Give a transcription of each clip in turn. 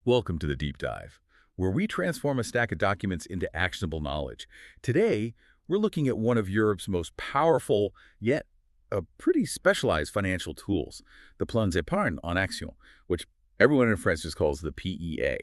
Welcome to the Deep Dive, where we transform a stack of documents into actionable knowledge. Today, we're looking at one of Europe's most powerful, yet pretty specialized financial tools, the Plan d'épargne en action, which everyone in France just calls the PEA.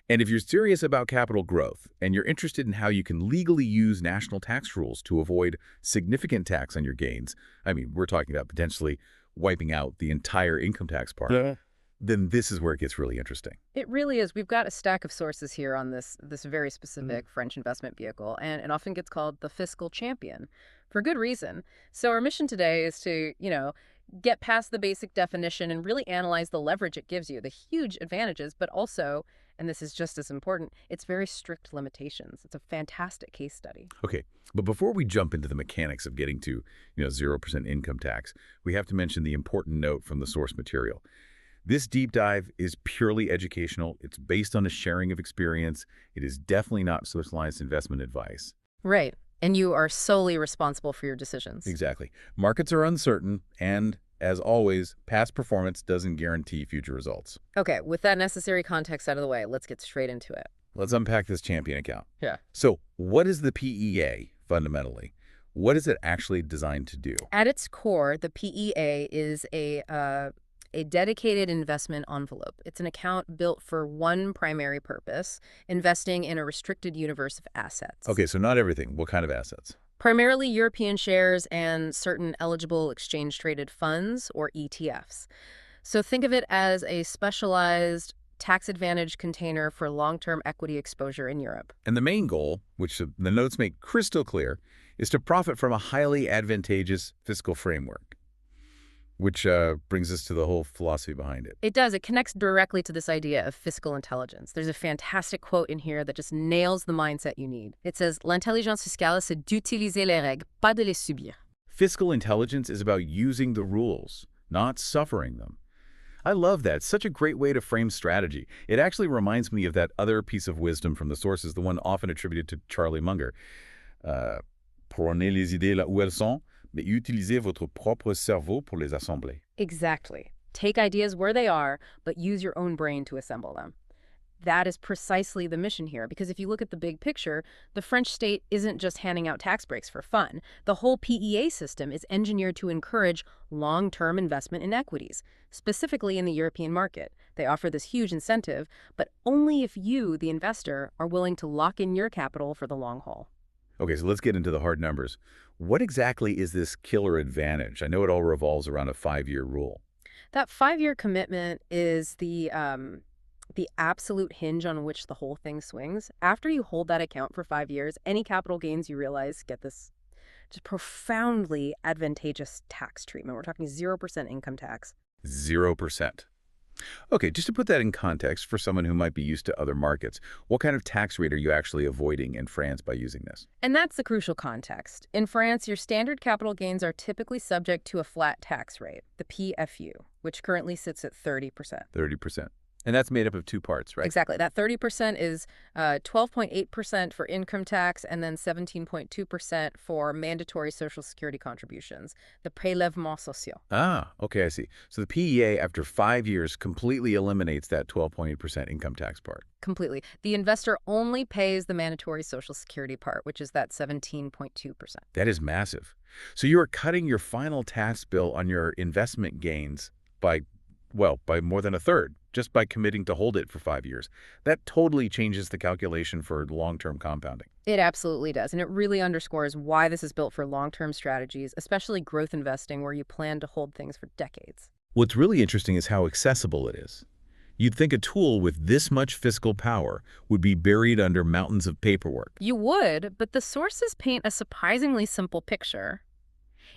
And if you're serious about capital growth and you're interested in how you can legally use national tax rules to avoid significant tax on your gains, I mean, we're talking about potentially wiping out the entire income tax part, then this is where it gets really interesting. It really is. We've got a stack of sources here on this very specific French investment vehicle, and it often gets called the fiscal champion for good reason. So our mission today is to, get past the basic definition and really analyze the leverage it gives you, the huge advantages, but also, and this is just as important, its very strict limitations. It's a fantastic case study. Okay, but before we jump into the mechanics of getting to, 0% income tax, we have to mention the important note from the source material. This deep dive is purely educational. It's based on a sharing of experience. It is definitely not socialized investment advice. Right. And you are solely responsible for your decisions. Exactly. Markets are uncertain, and as always, past performance doesn't guarantee future results. Okay, with that necessary context out of the way, let's get straight into it. Let's unpack this champion account. Yeah. So what is the PEA, fundamentally? What is it actually designed to do? At its core, the PEA is a dedicated investment envelope. It's an account built for one primary purpose, investing in a restricted universe of assets. Okay, so not everything. What kind of assets? Primarily European shares and certain eligible exchange-traded funds, or ETFs. So think of it as a specialized tax-advantaged container for long-term equity exposure in Europe. And the main goal, which the notes make crystal clear, is to profit from a highly advantageous fiscal framework. Which brings us to the whole philosophy behind it. It does. It connects directly to this idea of fiscal intelligence. There's a fantastic quote in here that just nails the mindset you need. It says, "L'intelligence fiscale, c'est d'utiliser les règles, pas de les subir." Fiscal intelligence is about using the rules, not suffering them. I love that. It's such a great way to frame strategy. It actually reminds me of that other piece of wisdom from the sources, the one often attributed to Charlie Munger. Prenez les idées là où elles sont, mais utilisez votre propre cerveau pour les assembler. Exactly. Take ideas where they are, but use your own brain to assemble them. That is precisely the mission here, because if you look at the big picture, the French state isn't just handing out tax breaks for fun. The whole PEA system is engineered to encourage long-term investment in equities, specifically in the European market. They offer this huge incentive, but only if you, the investor, are willing to lock in your capital for the long haul. Okay, so let's get into the hard numbers. What exactly is this killer advantage? I know it all revolves around a 5-year rule. That 5-year commitment is the absolute hinge on which the whole thing swings. After you hold that account for 5 years, any capital gains you realize get this just profoundly advantageous tax treatment. We're talking 0% income tax. 0%. Okay, just to put that in context for someone who might be used to other markets, what kind of tax rate are you actually avoiding in France by using this? And that's the crucial context. In France, your standard capital gains are typically subject to a flat tax rate, the PFU, which currently sits at 30%. 30%. And that's made up of two parts, right? Exactly. That 30% is 12.8% for income tax and then 17.2% for mandatory Social Security contributions, the prélèvements sociaux. Ah, okay, I see. So the PEA, after 5 years, completely eliminates that 12.8% income tax part. Completely. The investor only pays the mandatory Social Security part, which is that 17.2%. That is massive. So you are cutting your final tax bill on your investment gains by more than a third, just by committing to hold it for 5 years. That totally changes the calculation for long-term compounding. It absolutely does, and it really underscores why this is built for long-term strategies, especially growth investing, where you plan to hold things for decades. What's really interesting is how accessible it is. You'd think a tool with this much fiscal power would be buried under mountains of paperwork. You would, but the sources paint a surprisingly simple picture.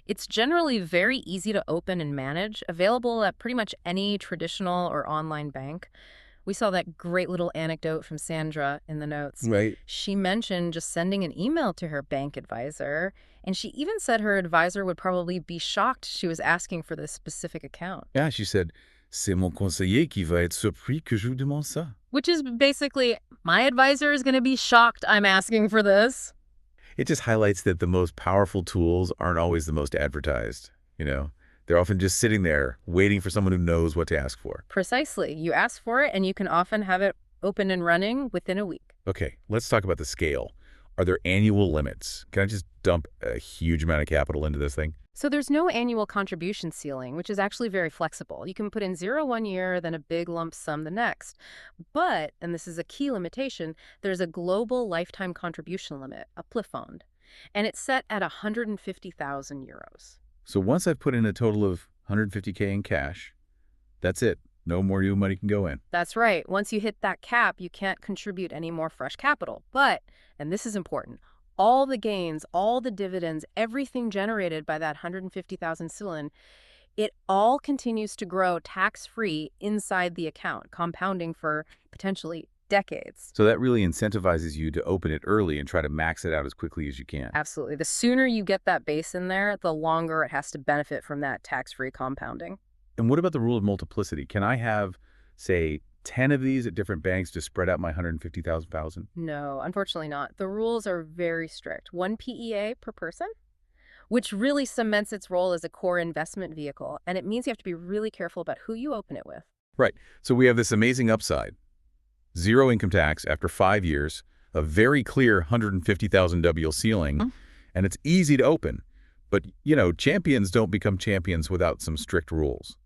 It's generally very easy to open and manage, available at pretty much any traditional or online bank. We saw that great little anecdote from Sandra in the notes. Right. She mentioned just sending an email to her bank advisor, and she even said her advisor would probably be shocked she was asking for this specific account. Yeah, she said, "C'est mon conseiller qui va être surpris que je vous demande ça." Which is basically, my advisor is going to be shocked I'm asking for this. It just highlights that the most powerful tools aren't always the most advertised, They're often just sitting there waiting for someone who knows what to ask for. Precisely. You ask for it, and you can often have it open and running within a week. Okay, let's talk about the scale. Are there annual limits? Can I just dump a huge amount of capital into this thing? So there's no annual contribution ceiling, which is actually very flexible. You can put in zero one year, then a big lump sum the next. But, and this is a key limitation, there's a global lifetime contribution limit, a plafond, and it's set at 150,000 euros. So once I've put in a total of 150K in cash, that's it. No more new money can go in. That's right. Once you hit that cap, you can't contribute any more fresh capital. But, and this is important, all the gains, all the dividends, everything generated by that 150,000 ceiling, it all continues to grow tax-free inside the account, compounding for potentially decades. So that really incentivizes you to open it early and try to max it out as quickly as you can. Absolutely. The sooner you get that base in there, the longer it has to benefit from that tax-free compounding. And what about the rule of multiplicity? Can I have, say, 10 of these at different banks to spread out my 150,000? No, unfortunately not. The rules are very strict. One PEA per person, which really cements its role as a core investment vehicle. And it means you have to be really careful about who you open it with. Right. So we have this amazing upside. Zero income tax after 5 years, a very clear 150,000 WL ceiling, and it's easy to open. But, champions don't become champions without some strict rules.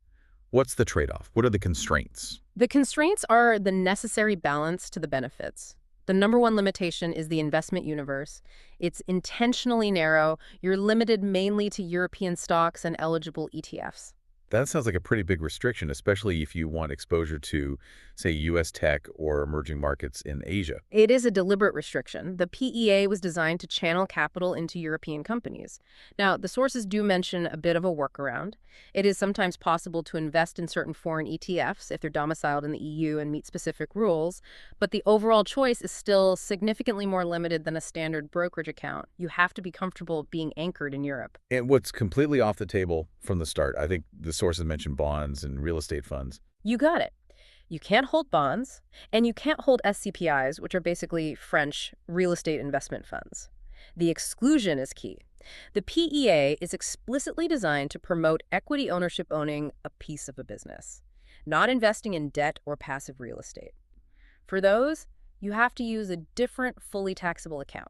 What's the trade-off? What are the constraints? The constraints are the necessary balance to the benefits. The number one limitation is the investment universe. It's intentionally narrow. You're limited mainly to European stocks and eligible ETFs. That sounds like a pretty big restriction, especially if you want exposure to, say, U.S. tech or emerging markets in Asia. It is a deliberate restriction. The PEA was designed to channel capital into European companies. Now, the sources do mention a bit of a workaround. It is sometimes possible to invest in certain foreign ETFs if they're domiciled in the EU and meet specific rules, but the overall choice is still significantly more limited than a standard brokerage account. You have to be comfortable being anchored in Europe. And what's completely off the table from the start, I think the sources mentioned bonds and real estate funds. You got it. You can't hold bonds, and you can't hold SCPIs, which are basically French real estate investment funds. The exclusion is key. The PEA is explicitly designed to promote equity ownership owning a piece of a business, not investing in debt or passive real estate. For those, you have to use a different fully taxable account.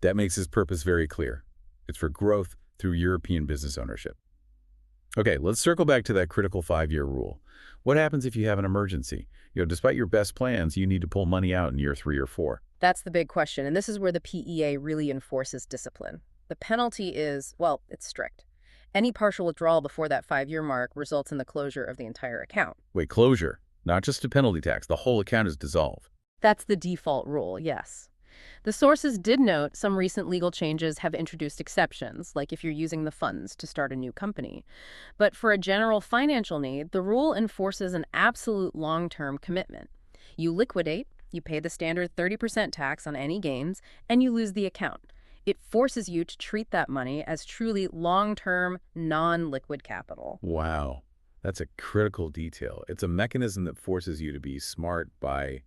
That makes its purpose very clear. It's for growth through European business ownership. Okay, let's circle back to that critical 5-year rule. What happens if you have an emergency? Despite your best plans, you need to pull money out in year 3 or 4. That's the big question, and this is where the PEA really enforces discipline. The penalty is, well, it's strict. Any partial withdrawal before that 5-year mark results in the closure of the entire account. Wait, closure? Not just a penalty tax. The whole account is dissolved. That's the default rule, yes. The sources did note some recent legal changes have introduced exceptions, like if you're using the funds to start a new company. But for a general financial need, the rule enforces an absolute long-term commitment. You liquidate, you pay the standard 30% tax on any gains, and you lose the account. It forces you to treat that money as truly long-term, non-liquid capital. Wow, that's a critical detail. It's a mechanism that forces you to be smart by,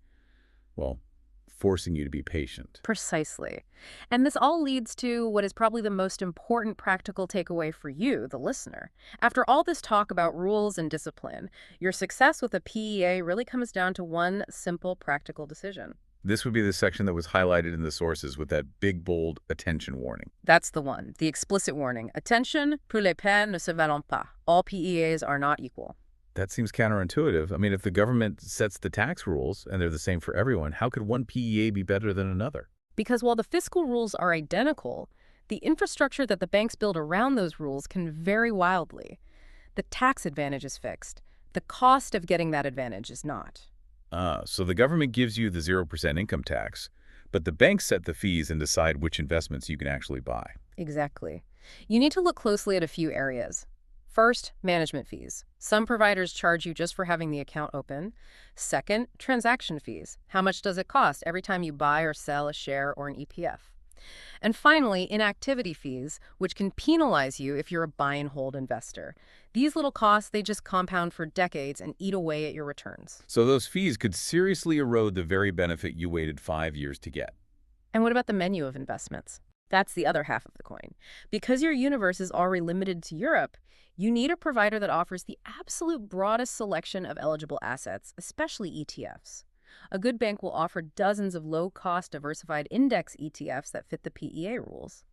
forcing you to be patient. Precisely. And this all leads to what is probably the most important practical takeaway for you, the listener. After all this talk about rules and discipline, your success with a PEA really comes down to one simple practical decision. This would be the section that was highlighted in the sources with that big, bold attention warning. That's the one, the explicit warning. Attention, pour les peines ne se valent pas. All PEAs are not equal. That seems counterintuitive. I mean, if the government sets the tax rules and they're the same for everyone, how could one PEA be better than another? Because while the fiscal rules are identical, the infrastructure that the banks build around those rules can vary wildly. The tax advantage is fixed. The cost of getting that advantage is not. So the government gives you the 0% income tax, but the banks set the fees and decide which investments you can actually buy. Exactly. You need to look closely at a few areas. First, management fees. Some providers charge you just for having the account open. Second, transaction fees. How much does it cost every time you buy or sell a share or an EPF? And finally, inactivity fees, which can penalize you if you're a buy and hold investor. These little costs, they just compound for decades and eat away at your returns. So those fees could seriously erode the very benefit you waited 5 years to get. And what about the menu of investments? That's the other half of the coin. Because your universe is already limited to Europe, you need a provider that offers the absolute broadest selection of eligible assets, especially ETFs. A good bank will offer dozens of low-cost diversified index ETFs that fit the PEA rules.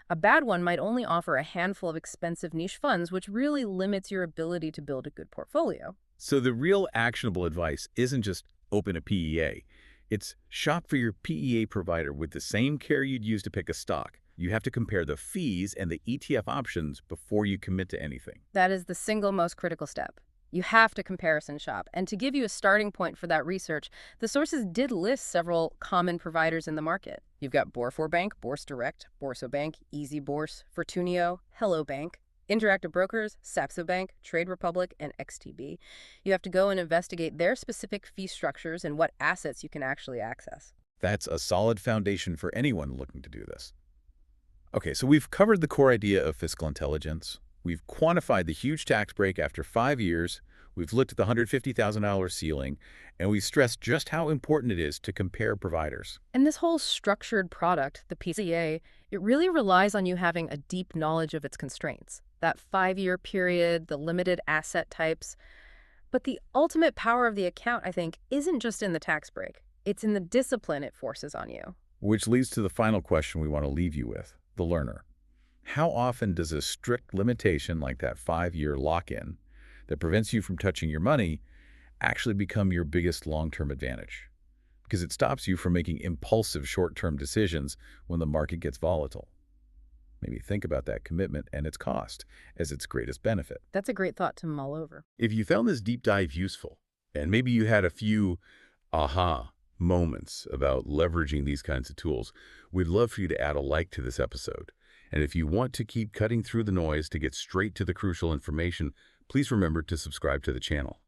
A bad one might only offer a handful of expensive niche funds, which really limits your ability to build a good portfolio. So the real actionable advice isn't just open a PEA. It's shop for your PEA provider with the same care you'd use to pick a stock. You have to compare the fees and the ETF options before you commit to anything. That is the single most critical step. You have to comparison shop. And to give you a starting point for that research, the sources did list several common providers in the market. You've got Bank, Bourse Direct, Bank, Easy Bourse, Fortunio, Hello Bank, Interactive Brokers, Saxo Bank, Trade Republic, and XTB. You have to go and investigate their specific fee structures and what assets you can actually access. That's a solid foundation for anyone looking to do this. Okay, so we've covered the core idea of fiscal intelligence. We've quantified the huge tax break after 5 years. We've looked at the $150,000 ceiling, and we've stressed just how important it is to compare providers. And this whole structured product, the PEA, it really relies on you having a deep knowledge of its constraints. That 5-year period, the limited asset types. But the ultimate power of the account, I think, isn't just in the tax break. It's in the discipline it forces on you. Which leads to the final question we want to leave you with, the learner. How often does a strict limitation like that 5-year lock-in that prevents you from touching your money actually become your biggest long-term advantage? Because it stops you from making impulsive short-term decisions when the market gets volatile. Maybe think about that commitment and its cost as its greatest benefit. That's a great thought to mull over. If you found this deep dive useful, and maybe you had a few aha moments about leveraging these kinds of tools, we'd love for you to add a like to this episode. And if you want to keep cutting through the noise to get straight to the crucial information, please remember to subscribe to the channel.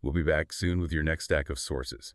We'll be back soon with your next stack of sources.